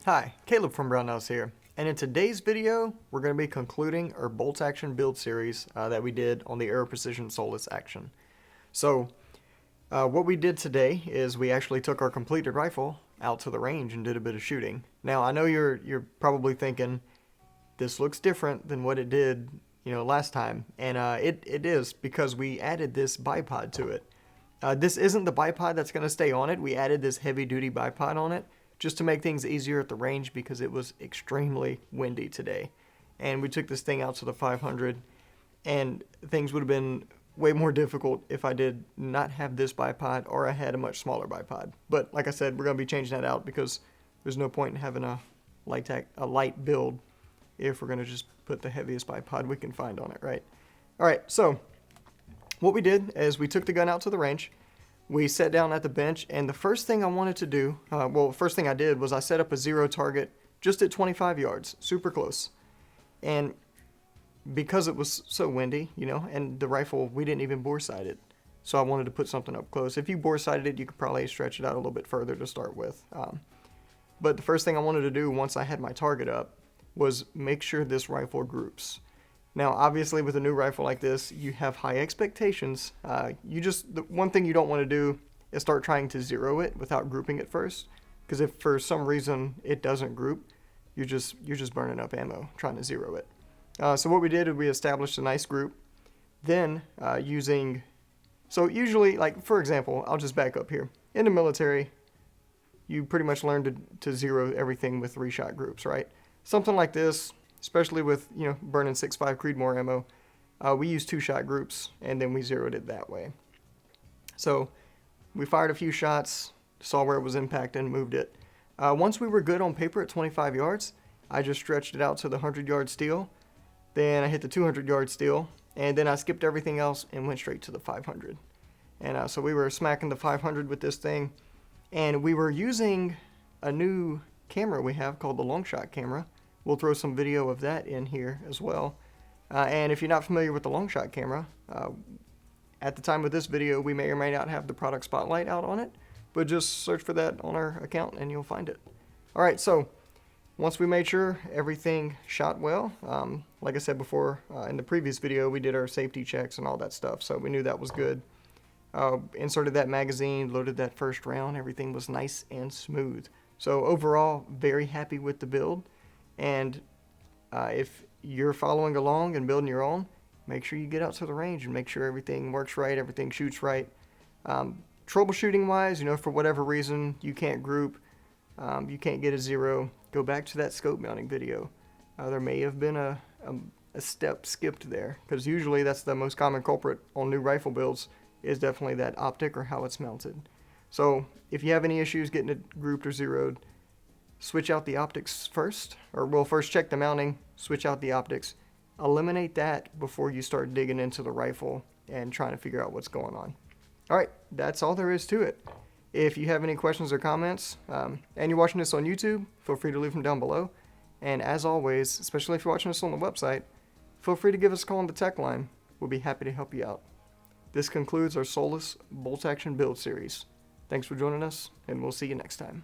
Hi, Caleb from Brownells here, and in today's video, we're going to be concluding our bolt action build series that we did on the Aero Precision SOLUS action. So, what we did today is we actually took our completed rifle out to the range and did a bit of shooting. Now, I know you're probably thinking, this looks different than what it did, last time, and it is because we added this bipod to it. This isn't the bipod that's going to stay on it. We added this heavy-duty bipod on it just to make things easier at the range because it was extremely windy today. And we took this thing out to the 500, and things would have been way more difficult if I did not have this bipod or I had a much smaller bipod. But like I said, we're going to be changing that out because there's no point in having a light build if we're going to just put the heaviest bipod we can find on it, right? All right, so what we did is we took the gun out to the range. We sat down at the bench, and the first thing I wanted to do, first thing I did was I set up a zero target just at 25 yards, super close. And because it was so windy, and the rifle, we didn't even bore sight it. So I wanted to put something up close. If you bore sighted it, you could probably stretch it out a little bit further to start with. But the first thing I wanted to do once I had my target up was make sure this rifle groups. Now, obviously, with a new rifle like this, you have high expectations. The one thing you don't want to do is start trying to zero it without grouping it first, because if for some reason it doesn't group, you're just burning up ammo trying to zero it. So what we did is we established a nice group. Then so usually, like for example, I'll just back up here. In the military, you pretty much learn to zero everything with 3-shot groups, right? Something like this, especially with burning 6.5 Creedmoor ammo, we used 2-shot groups and then we zeroed it that way. So we fired a few shots, saw where it was impacting, moved it. Once we were good on paper at 25 yards, I just stretched it out to the 100-yard steel. Then I hit the 200-yard steel, and then I skipped everything else and went straight to the 500. And so we were smacking the 500 with this thing, and we were using a new camera we have called the long shot camera. We'll throw some video of that in here as well. And if you're not familiar with the long shot camera, at the time of this video, we may or may not have the product spotlight out on it, but just search for that on our account and you'll find it. All right, so once we made sure everything shot well, like I said before, in the previous video, we did our safety checks and all that stuff, so we knew that was good. Inserted that magazine, loaded that first round, everything was nice and smooth. So overall, very happy with the build. And if you're following along and building your own, make sure you get out to the range and make sure everything works right, everything shoots right. Troubleshooting wise, for whatever reason you can't group, you can't get a zero, go back to that scope mounting video. There may have been a step skipped there, because usually that's the most common culprit on new rifle builds, is definitely that optic or how it's mounted. So if you have any issues getting it grouped or zeroed, switch out the optics first, or we'll first check the mounting, switch out the optics, eliminate that before you start digging into the rifle and trying to figure out what's going on. All right, that's all there is to it. If you have any questions or comments, and you're watching this on YouTube, feel free to leave them down below. And as always, especially if you're watching this on the website, feel free to give us a call on the tech line. We'll be happy to help you out. This concludes our SOLUS bolt action build series. Thanks for joining us, and we'll see you next time.